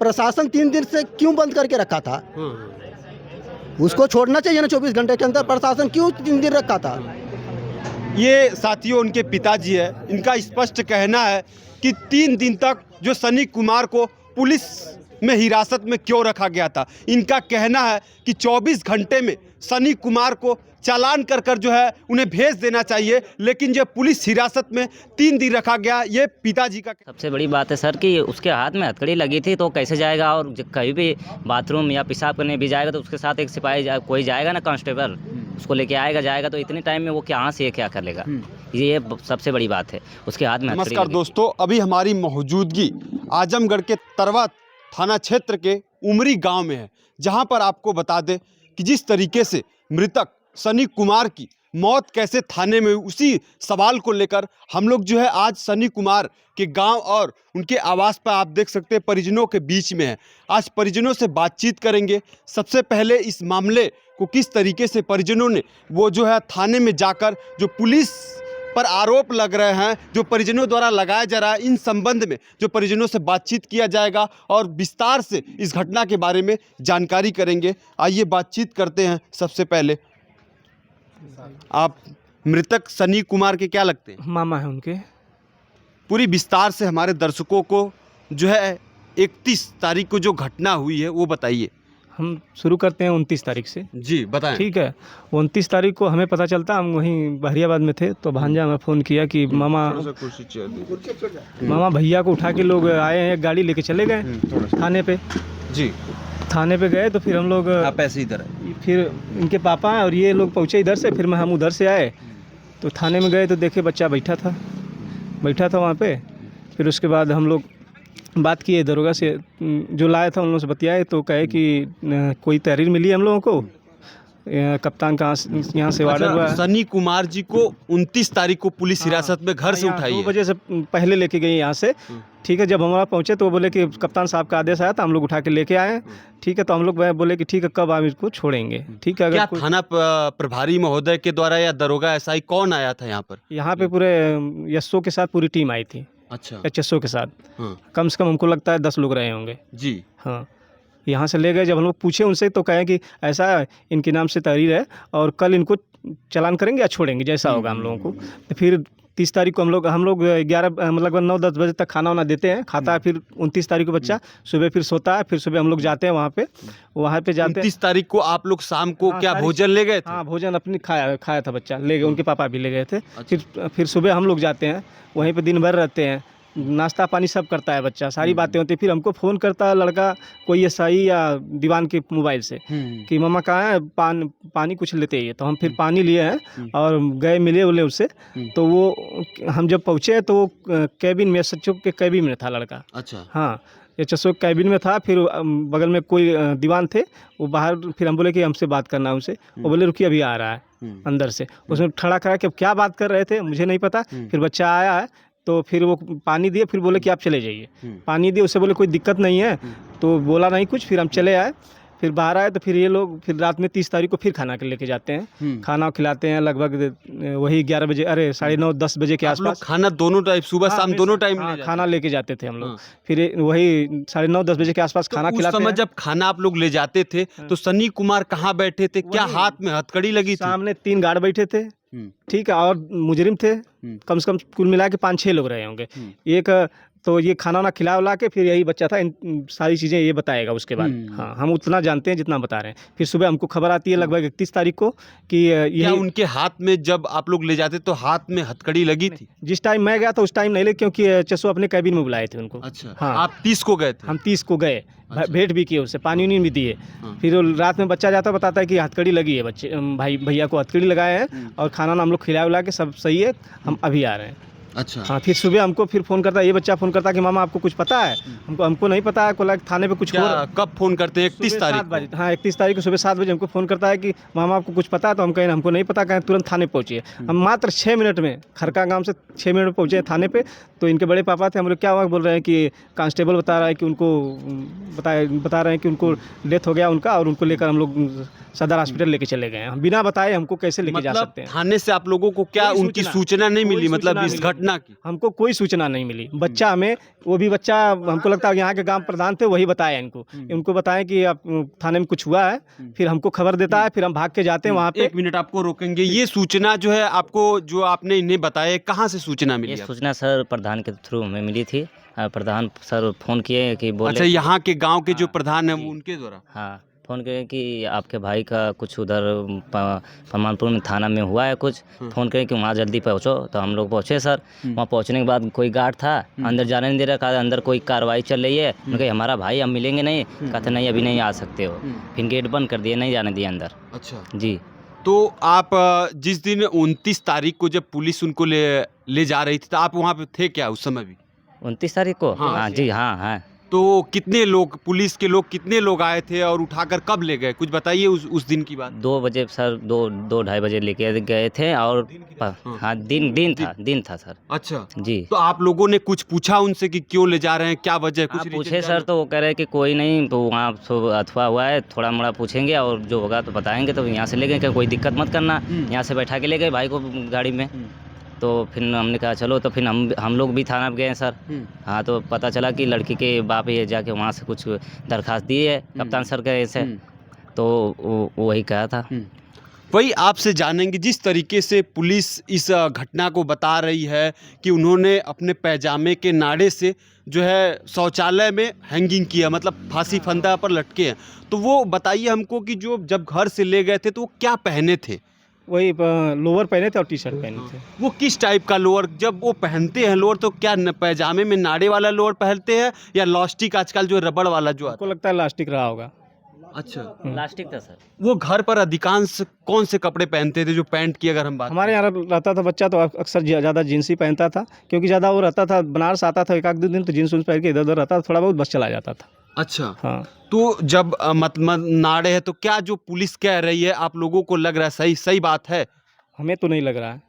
प्रशासन 3 दिन से क्यों बंद करके रखा था? उसको छोड़ना चाहिए ना 24 घंटे के अंदर। प्रशासन क्यों 3 दिन रखा था? ये साथियों उनके पिताजी है। इनका स्पष्ट कहना है कि 3 दिन तक जो सनी कुमार को पुलिस में हिरासत में क्यों रखा गया था। इनका कहना है कि 24 घंटे में सनी कुमार को चालान कर कर जो है उन्हें भेज देना चाहिए, लेकिन जो पुलिस हिरासत में 3 दिन रखा गया, ये पिताजी का। सबसे बड़ी बात है सर कि उसके हाथ में हथकड़ी लगी थी, तो कैसे जाएगा? और कहीं भी बाथरूम या पेशाब करने भी जाएगा तो उसके साथ एक सिपाही कोई जाएगा ना, कांस्टेबल उसको लेके जाएगा तो इतने टाइम में वो कहाँ से क्या कर लेगा? ये सबसे बड़ी बात है, उसके हाथ में हथकड़ी। नमस्कार दोस्तों, अभी हमारी मौजूदगी आजमगढ़ के तरवा थाना क्षेत्र के उमरी गांव में है, जहां पर आपको बता दें कि जिस तरीके से मृतक सनी कुमार की मौत कैसे थाने में, उसी सवाल को लेकर हम लोग जो है आज सनी कुमार के गांव और उनके आवास पर आप देख सकते हैं परिजनों के बीच में है। आज परिजनों से बातचीत करेंगे। सबसे पहले इस मामले को किस तरीके से परिजनों ने वो जो है थाने में जाकर जो पुलिस पर आरोप लग रहे हैं, जो परिजनों द्वारा लगाया जा रहा है, इन संबंध में जो परिजनों से बातचीत किया जाएगा और विस्तार से इस घटना के बारे में जानकारी करेंगे। आइए बातचीत करते हैं। सबसे पहले आप मृतक सनी कुमार के क्या लगते हैं? मामा है उनके। पूरी विस्तार से हमारे दर्शकों को जो है 31 तारीख को जो घटना हुई है वो बताइए। हम शुरू करते हैं 29 तारीख से। जी बताएं। ठीक है, 29 तारीख को हमें पता चलता, हम वहीं बहरियाबाद में थे, तो भांजा हमें फ़ोन किया कि मामा भैया को उठा के लोग आए हैं, एक गाड़ी लेके चले गए थाने पे। जी थाने पे गए तो फिर हम लोग आप ऐसे इधर है। फिर इनके पापा और ये लोग पहुँचे इधर से, फिर हम उधर से आए तो थाने में गए तो देखे बच्चा बैठा था वहाँ पे। फिर उसके बाद हम लोग बात किए दरोगा से, जो लाया था उन लोगों से बतियाए तो कहे कि कोई तहरीर मिली हम लोगों को, कप्तान का यहाँ से ऑर्डर हुआ। सनी कुमार जी को 29 तारीख को पुलिस हिरासत में घर से उठाई 2 बजे से पहले लेके गई यहाँ से। ठीक है, जब हम वहाँ पहुँचे तो वो बोले कि कप्तान साहब का आदेश आया था, हम लोग उठा के लेके आए। ठीक है, तो हम लोग बोले कि ठीक है, कब आप इसको छोड़ेंगे? ठीक है, अगर क्या थाना प्रभारी महोदय के द्वारा या दरोगा एसआई कौन आया था यहाँ पर? यहाँ पे पूरे एसओ के साथ पूरी टीम आई थी। अच्छा, एचएसओ के साथ हाँ। कम से कम हमको लगता है 10 लोग रहे होंगे जी। हाँ, यहाँ से ले गए। जब हम लोग पूछे उनसे तो कहे कि ऐसा इनके नाम से तहरीर है और कल इनको चालान करेंगे या छोड़ेंगे, जैसा होगा हम लोगों को। तो फिर 30 तारीख को हम लोग 11 मतलब 9-10 बजे तक खाना वाना देते हैं, खाता है। फिर 29 तारीख को बच्चा सुबह फिर सोता है, फिर सुबह हम लोग जाते हैं वहाँ पे जाते हैं। 29 तारीख को आप लोग शाम को क्या भोजन ले गए थे? हाँ, भोजन अपनी खाया था बच्चा, ले गए, उनके पापा भी ले गए थे। फिर सुबह हम लोग जाते हैं, वहीं पे दिन भर रहते हैं, नाश्ता पानी सब करता है बच्चा, सारी बातें होती है। फिर हमको फ़ोन करता है लड़का, कोई एसआई या दीवान के मोबाइल से कि मामा कहाँ है, पानी कुछ लेते ही। तो हम फिर पानी लिए हैं और गए, मिले उले उससे। तो वो हम जब पहुँचे तो वो कैबिन में, एसएचओ के कैबिन में था लड़का। अच्छा, हाँ, एसएचओ कैबिन में था। फिर बगल में कोई दीवान थे, वो बाहर। फिर हम बोले कि हमसे बात करना है उनसे। वो बोले रुकिए, अभी आ रहा है अंदर से। उसमें खड़ा करा कि क्या बात कर रहे थे मुझे नहीं पता। फिर बच्चा आया है तो फिर वो पानी दिए, फिर बोले कि आप चले जाइए। पानी दिए, उससे बोले कोई दिक्कत नहीं है, तो बोला नहीं कुछ। फिर हम चले आए, फिर बाहर आए तो फिर ये लोग फिर रात में 30 तारीख को फिर खाना के लेके जाते हैं। खाना खिलाते हैं लगभग वही 11 बजे, अरे 9:30-10 बजे के आसपास। खाना दोनों टाइम, सुबह शाम दोनों टाइम खाना लेके जाते थे हम लोग। फिर वही 9:30-10 बजे के आसपास खाना खिलाते हैं। उस समय जब खाना आप लोग ले जाते थे तो सनी कुमार कहाँ बैठे थे? क्या हाथ में हथकड़ी लगी थी? सामने 3 गार्ड बैठे थे, ठीक है, और मुजरिम थे। कम से कम कुल मिला के 5-6 लोग रहे होंगे। एक तो ये खाना वाना खिला उला के फिर यही बच्चा था, इन सारी चीज़ें ये बताएगा उसके बाद। हाँ, हम उतना जानते हैं जितना बता रहे हैं। फिर सुबह हमको खबर आती है लगभग 31 तारीख को कि ये उनके हाथ में, जब आप लोग ले जाते तो हाथ में हथकड़ी लगी थी? जिस टाइम मैं गया था उस टाइम नहीं लगी, क्योंकि एचएसओ अपने कैबिन में बुलाए थे उनको। अच्छा, हाँ, आप 30 को गए थे? हम 30 को गए। भेंट भी किए उससे, पानी उनी भी दिए। फिर रात में बच्चा जाता बताता है कि हथकड़ी लगी है, बच्चे भैया को हथकड़ी लगाए हैं और खाना हमको खिला उला के सब सही है, हम अभी आ रहे हैं। अच्छा, हाँ। फिर सुबह हमको फिर फ़ोन करता है, ये बच्चा फ़ोन करता है कि मामा आपको कुछ पता है? हमको नहीं पता है, को थाने पे कुछ हो। कब फ़ोन करते हैं? 31 तारीख? हाँ, 31 तारीख को सुबह 7 बजे हमको फ़ोन करता है कि मामा आपको कुछ पता है? तो हम कहें हमको नहीं पता, कहें तुरंत थाने पहुँचिए। हम मात्र 6 मिनट में, खरका गाँव से 6 मिनट में पहुँचे थाने पे। तो इनके बड़े पापा थे, हम लोग क्या हुआ, बोल रहे हैं कि कांस्टेबल बता रहा है कि उनको बता रहे हैं कि उनको डेथ हो गया उनका, और उनको लेकर हम लोग सदर हॉस्पिटल लेके चले गए हैं। बिना बताए हमको कैसे लेके जा सकते हैं? थाने से आप लोगों को क्या उनकी सूचना नहीं मिली? मतलब इस घटना घटना की? हमको कोई सूचना नहीं मिली। बच्चा हमें, वो भी बच्चा हमको लगता है यहाँ के ग्राम प्रधान थे, वही बताया इनको। उनको बताया कि अब थाने में कुछ हुआ है, फिर हमको खबर देता है, फिर हम भाग के जाते हैं वहाँ पे। एक मिनट आपको रोकेंगे। ये सूचना जो है आपको, जो आपने इन्हें बताया, कहाँ से सूचना मिली ये आपको? सूचना सर प्रधान के थ्रू हमें मिली थी। प्रधान सर फ़ोन किए कि बोले, अच्छा, यहाँ के गांव के जो हाँ, प्रधान है जी। वो उनके द्वारा? हाँ, फ़ोन किए कि आपके भाई का कुछ उधर परमानपुर में थाना में हुआ है कुछ। फ़ोन किए कि वहाँ जल्दी पहुँचो। तो हम लोग पहुँचे सर। वहाँ पहुँचने के बाद कोई गार्ड था, अंदर जाने नहीं दे रहा। कहा अंदर कोई कार्रवाई चल रही है। उन्होंने कहा हमारा भाई हम मिलेंगे नहीं। कहते नहीं अभी नहीं आ सकते हो। फिर गेट बंद कर दिए, नहीं जाने दिए अंदर। अच्छा, जी। तो आप जिस दिन 29 तारीख को जब पुलिस उनको ले जा रही थी, तो आप वहाँ पे थे क्या उस समय भी? 29 तारीख को? हाँ। हाँ जी, हाँ हाँ। तो कितने लोग, पुलिस के लोग कितने लोग आए थे और उठाकर कब ले गए, कुछ बताइए उस दिन की बात। 2 बजे सर, 2-2:30 बजे लेके गए थे। और हाँ, दिन था सर। अच्छा, जी। तो आप लोगों ने कुछ पूछा उनसे कि क्यों ले जा रहे हैं, क्या वजह है? कुछ आप reason पूछे जाना? सर तो वो कह रहे हैं कि कोई नहीं, तो वहाँ अथवा हुआ है, थोड़ा मोड़ा पूछेंगे और जो होगा तो बताएंगे। तो यहाँ से ले गए, कोई दिक्कत मत करना। यहाँ से बैठा के ले गए भाई को गाड़ी में। तो फिर हमने कहा चलो। तो फिर हम लोग भी थाना गए सर। हाँ, तो पता चला कि लड़की के बाप ये जाके वहाँ से कुछ दरखास्त दी है कप्तान सर के से। तो वही कहा था। वही आपसे जानेंगे, जिस तरीके से पुलिस इस घटना को बता रही है कि उन्होंने अपने पैजामे के नाड़े से जो है शौचालय में हैंगिंग किया, मतलब फांसी फंदा पर लटके हैं। तो वो बताइए हमको कि जो जब घर से ले गए थे तो वो क्या पहने थे? वही लोअर पहने थे और टी शर्ट पहने थे। वो किस टाइप का लोअर, जब वो पहनते हैं लोअर, तो क्या पैजामे में नाड़े वाला लोअर पहनते हैं या लास्टिक, आजकल जो रबड़ वाला जो आता हमको लगता है लास्टिक रहा होगा। है? अच्छा, प्लास्टिक था सर। वो घर पर अधिकांश कौन से कपड़े पहनते थे? जो पैंट की अगर हम बात हमारे यहाँ रहता था बच्चा तो अक्सर ज़्यादा जीन्स ही पहनता था, क्योंकि ज़्यादा वो रहता था, बनारस आता था 1-2 दिन तो जीन्स उन्स पहन के इधर उधर रहता था, थोड़ा बहुत बस चला जाता था। अच्छा, हाँ। तो जब नाड़े है, तो क्या जो पुलिस कह रही है आप लोगों को लग रहा है सही बात है? हमें तो नहीं लग रहा है।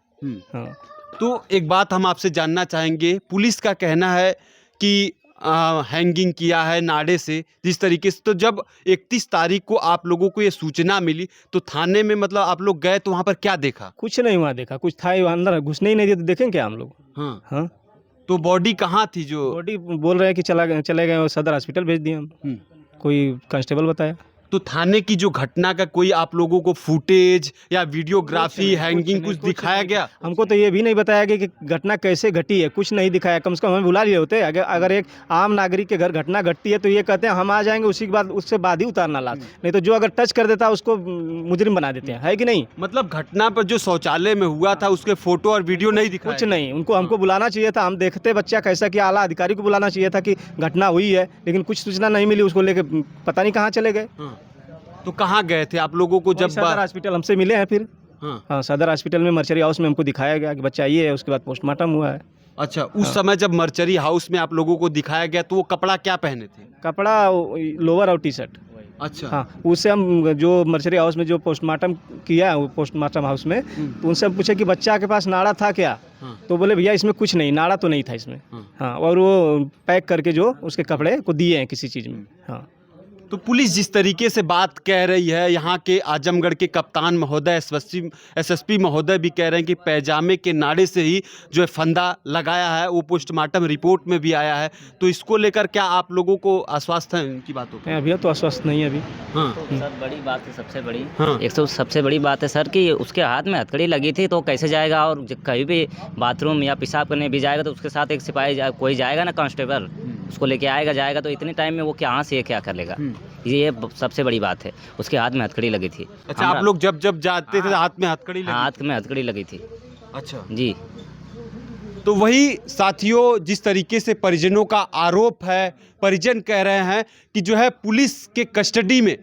हाँ। तो एक बात हम आपसे जानना चाहेंगे, पुलिस का कहना है कि हैंगिंग किया है नाड़े से, जिस तरीके से। तो जब 31 तारीख को आप लोगों को ये सूचना मिली तो थाने में, मतलब आप लोग गए तो वहाँ पर क्या देखा? कुछ नहीं वहाँ देखा, कुछ था ही वहाँ, अंदर घुसने ही नहीं दिए तो देखें क्या हम लोग। हाँ, हाँ। तो बॉडी कहाँ थी? जो बॉडी बोल रहे हैं कि चले गए और सदर हॉस्पिटल भेज दिए हम। कोई कांस्टेबल बताया। तो थाने की जो घटना का कोई आप लोगों को फुटेज या वीडियोग्राफी, हैंगिंग कुछ दिखाया गया? हमको तो ये भी नहीं बताया गया कि घटना कैसे घटी है, कुछ नहीं दिखाया। कम से कम हमें बुला लिए होते। अगर एक आम नागरिक के घर घटना घटती है तो ये कहते हैं हम आ जाएंगे, उसी के बाद उससे बाद ही उतारना लाश। नहीं तो जो अगर टच कर देता है उसको मुजरिम बना देते हैं, है कि नहीं? मतलब घटना पर जो शौचालय में हुआ था उसके फोटो और वीडियो नहीं दिखाया? कुछ नहीं। उनको हमको बुलाना चाहिए था, हम देखते बच्चा कैसा किया, आला अधिकारी को बुलाना चाहिए था कि घटना हुई है, लेकिन कुछ सूचना नहीं मिली। उसको लेके पता नहीं कहाँ चले गए। तो कहाँ गए थे आप लोगों को? जब सदर हॉस्पिटल हमसे मिले हैं फिर। हाँ, सदर हॉस्पिटल में मर्चरी हाउस में हमको दिखाया गया कि बच्चा ये है, उसके बाद पोस्टमार्टम हुआ है। अच्छा, उस समय जब मर्चरी हाउस में आप लोगों को दिखाया गया तो वो कपड़ा क्या पहने थे? कपड़ा लोअर और टी शर्ट। अच्छा, हाँ, उससे हम जो मर्चरी हाउस में जो पोस्टमार्टम किया, वो पोस्टमार्टम हाउस में, तो उनसे हम पूछे कि बच्चा के पास नाड़ा था क्या? तो बोले भैया इसमें कुछ नहीं, नाड़ा तो नहीं था इसमें। हाँ, और वो पैक करके जो उसके कपड़े को दिए हैं किसी चीज़ में। हाँ। तो पुलिस जिस तरीके से बात कह रही है, यहाँ के आजमगढ़ के कप्तान महोदय, एसएसपी महोदय भी कह रहे हैं कि पैजामे के नाड़े से ही जो है फंदा लगाया है, वो पोस्टमार्टम रिपोर्ट में भी आया है। तो इसको लेकर क्या आप लोगों को आश्वस्त है इनकी बातों पर? अभी तो आश्वस्त नहीं है अभी। हाँ, तो सर बड़ी बात है, सबसे बड़ी हाँ। एक तो सबसे बड़ी बात है सर कि उसके हाथ में हथकड़ी लगी थी, तो कैसे जाएगा? और कहीं भी बाथरूम या पेशाब करने भी जाएगा तो उसके साथ एक सिपाही कोई जाएगा ना, कांस्टेबल, उसको लेके जाएगा। तो इतने टाइम में वो कहाँ से क्या कर लेगा? ये सबसे बड़ी बात है। उसके हाथ में हथकड़ी लगी थी। अच्छा, आप लोग जब जाते थे हाथ में हथकड़ी लगी? हाथ में हथकड़ी लगी थी। अच्छा जी। तो वही साथियों, जिस तरीके से परिजनों का आरोप है, परिजन कह रहे हैं कि जो है पुलिस के कस्टडी में,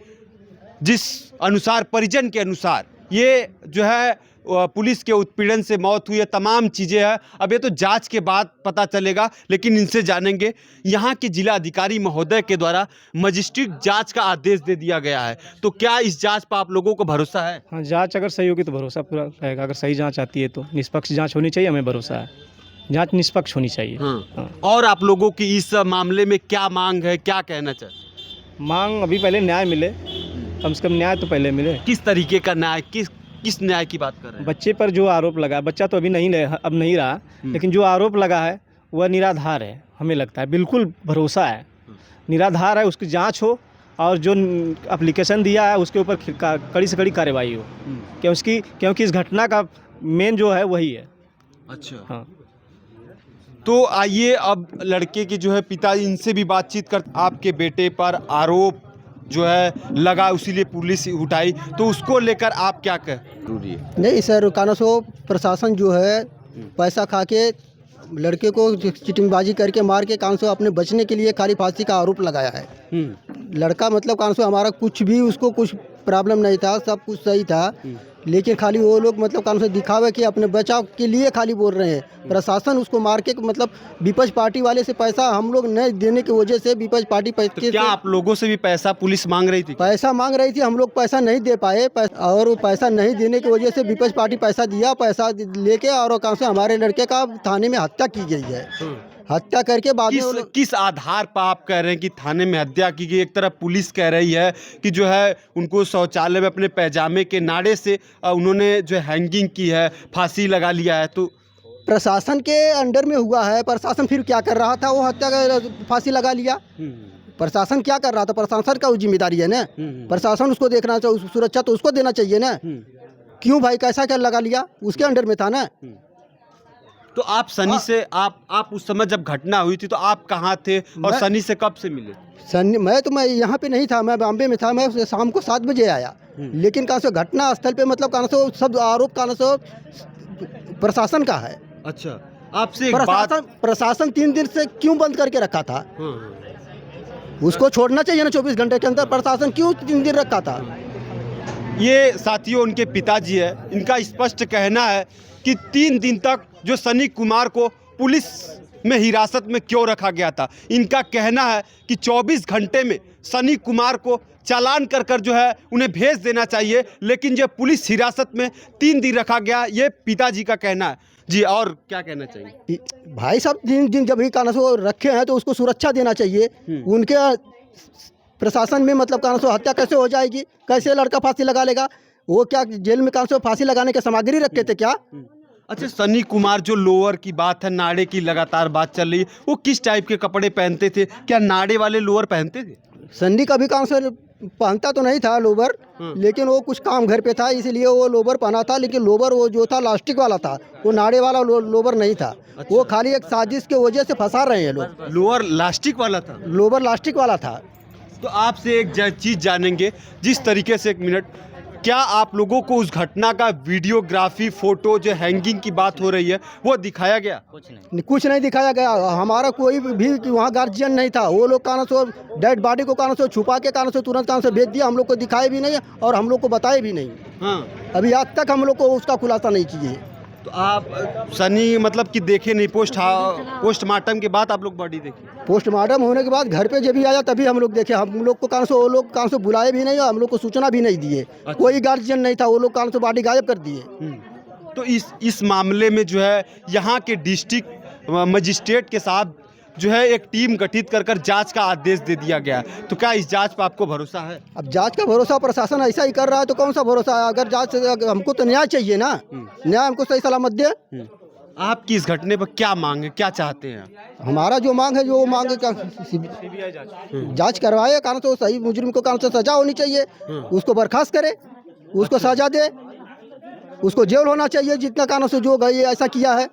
जिस अनुसार परिजन के अनुसार ये जो है पुलिस के उत्पीड़न से मौत हुई है, तमाम चीज़ें हैं। अब ये तो जांच के बाद पता चलेगा, लेकिन इनसे जानेंगे। यहाँ के जिला अधिकारी महोदय के द्वारा मजिस्ट्रेट जांच का आदेश दे दिया गया है, तो क्या इस जांच पर आप लोगों को भरोसा है? हाँ, जांच अगर सही होगी तो भरोसा पूरा रहेगा। अगर सही जांच आती है तो निष्पक्ष जांच होनी चाहिए, हमें भरोसा है। जांच निष्पक्ष होनी चाहिए। हाँ। और आप लोगों की इस मामले में क्या मांग है, क्या कहना चाहते? मांग अभी पहले न्याय मिले, कम से कम न्याय तो पहले मिले। किस तरीके का न्याय, किस न्याय की बात कर रहे हैं? बच्चे पर जो आरोप लगा, बच्चा तो अभी नहीं अब नहीं रहा, लेकिन जो आरोप लगा है वह निराधार है, हमें लगता है, बिल्कुल भरोसा है, निराधार है। उसकी जांच हो और जो एप्लीकेशन दिया है उसके ऊपर कड़ी से कड़ी कार्रवाई हो, क्योंकि इस घटना का मेन जो है वही है। अच्छा, हाँ। तो आइए अब लड़के के जो है पिता, इनसे भी बातचीत कर। आपके बेटे पर आरोप जो है लगा, इसीलिए पुलिस उठाई, तो उसको लेकर आप क्या कह जरूरी है? नहीं सर, कानसो प्रशासन जो है पैसा खा के लड़के को चिटिंगबाजी करके मार के कानसो अपने बचने के लिए खाली फांसी का आरोप लगाया है। लड़का मतलब कानसो हमारा कुछ भी, उसको कुछ प्रॉब्लम नहीं था, सब कुछ सही था, लेकिन खाली वो लोग मतलब कानसो दिखावे कि अपने बचाव के लिए खाली बोल रहे हैं। प्रशासन उसको मार के मतलब विपक्ष पार्टी वाले से पैसा हम लोग नहीं देने की वजह से विपक्ष पार्टी तो क्या आप लोगों से भी पैसा पुलिस मांग रही थी? पैसा मांग रही थी, हम लोग पैसा नहीं दे पाए, और वो पैसा नहीं देने की वजह से विपक्ष पार्टी पैसा दिया, पैसा लेके और कहाँ से हमारे लड़के का थाने में हत्या की गई है। हत्या करके बाद में किस आधार पर आप कह रहे हैं कि थाने में हत्या की गई? एक तरफ पुलिस कह रही है कि जो है उनको शौचालय में अपने पैजामे के नाड़े से उन्होंने जो हैंगिंग की है, फांसी लगा लिया है, तो प्रशासन के अंडर में हुआ है। प्रशासन फिर क्या कर रहा था? वो हत्या का फांसी लगा लिया। प्रशासन क्या कर रहा था? प्रशासन का जिम्मेदारी है ना, प्रशासन उसको देखना चाहिए, सुरक्षा तो उसको देना चाहिए ना। क्यों भाई, कैसा क्या लगा लिया? उसके अंडर में था ना। तो आप सनी से आप उस समय जब घटना हुई थी तो आप कहाँ थे और सनी से कब से मिले? सनी मैं यहाँ पे नहीं था, मैं बॉम्बे में था। मैं शाम को 7 बजे आया, लेकिन कहाँ से घटना स्थल पे मतलब कहाँ से सब आरोप कहाँ से प्रशासन का है। अच्छा, आपसे एक बात, प्रशासन 3 दिन से क्यों बंद करके रखा था? उसको छोड़ना चाहिए ना 24 घंटे के अंदर। प्रशासन क्यों 3 दिन रखा था? ये साथियों उनके पिताजी है, इनका स्पष्ट कहना है कि 3 दिन तक जो सनी कुमार को पुलिस में हिरासत में क्यों रखा गया था। इनका कहना है कि 24 घंटे में सनी कुमार को चालान कर जो है उन्हें भेज देना चाहिए, लेकिन जो पुलिस हिरासत में 3 दिन रखा गया, ये पिताजी का कहना है। जी, और क्या कहना चाहिए? भाई साहब 3 दिन जब भी कानसो रखे हैं तो उसको सुरक्षा देना चाहिए। उनके प्रशासन में मतलब कानसो हत्या कैसे हो जाएगी? कैसे लड़का फांसी लगा लेगा? वो क्या जेल में कानसो फांसी लगाने के सामग्री रखे थे क्या? अच्छा, सनी कुमार जो लोअर की बात है, नाड़े की लगातार बात चल रही है, वो किस टाइप के कपड़े पहनते थे? क्या नाड़े वाले लोअर पहनते थे? सन्नी कभी कानसो पहनता तो नहीं था लोबर, लेकिन वो कुछ काम घर पे था इसलिए वो लोबर पहना था, लेकिन लोबर वो जो था प्लास्टिक वाला था, वो नाड़े वाला लोबर नहीं था। अच्छा। वो खाली एक साजिश के वजह से फंसा रहे हैं लोग। लोअर प्लास्टिक वाला था? लोबर प्लास्टिक वाला था। तो आपसे एक चीज़ जानेंगे, जिस तरीके से, एक मिनट, क्या आप लोगों को उस घटना का वीडियोग्राफी, फोटो, जो हैंगिंग की बात हो रही है, वो दिखाया गया? कुछ नहीं दिखाया गया। हमारा कोई भी वहाँ गार्जियन नहीं था। वो लोग कानों से डेड बॉडी को कानों से छुपा के कानों से तुरंत कानों से भेज दिया। हम लोग को दिखाए भी नहीं और हम लोग को बताए भी नहीं। हाँ। अभी आज तक हम लोग को उसका खुलासा नहीं किए। तो आप सनी मतलब कि देखे नहीं? पोस्टमार्टम के बाद आप लोग बॉडी देखे? पोस्टमार्टम होने के बाद घर पे जब भी आया तभी हम लोग देखे। हम लोग को वो लोग कान से बुलाए भी नहीं और हम लोग को सूचना भी नहीं दिए। अच्छा। कोई गार्जियन नहीं था, वो लोग कान से बॉडी गायब कर दिए। तो इस मामले में जो है यहाँ के डिस्ट्रिक्ट मजिस्ट्रेट के साथ जो है एक टीम गठित कर जांच का आदेश दे दिया गया। तो क्या इस जांच पर आपको भरोसा है? अब जांच का भरोसा, प्रशासन ऐसा ही कर रहा है तो कौन सा भरोसा है? अगर जांच, हमको तो न्याय चाहिए ना, न्याय हमको सही सलामत दे। आपकी इस घटने पर क्या मांग है, क्या चाहते हैं? हमारा जो मांग है, जो मांग है जांच करवाए, कारण से सही मुजरिम को कारण से सजा होनी चाहिए, उसको बर्खास्त करे, उसको सजा दे, उसको जेल होना चाहिए जितना कानों से जो गए ऐसा किया है।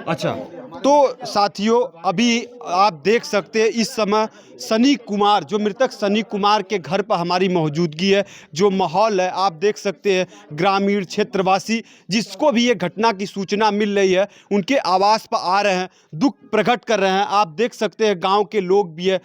अच्छा, तो साथियों अभी आप देख सकते हैं इस समय सनी कुमार, जो मृतक सनी कुमार के घर पर हमारी मौजूदगी है। जो माहौल है आप देख सकते हैं, ग्रामीण क्षेत्रवासी जिसको भी ये घटना की सूचना मिल रही है उनके आवास पर आ रहे हैं, दुख प्रकट कर रहे हैं। आप देख सकते हैं गांव के लोग भी है,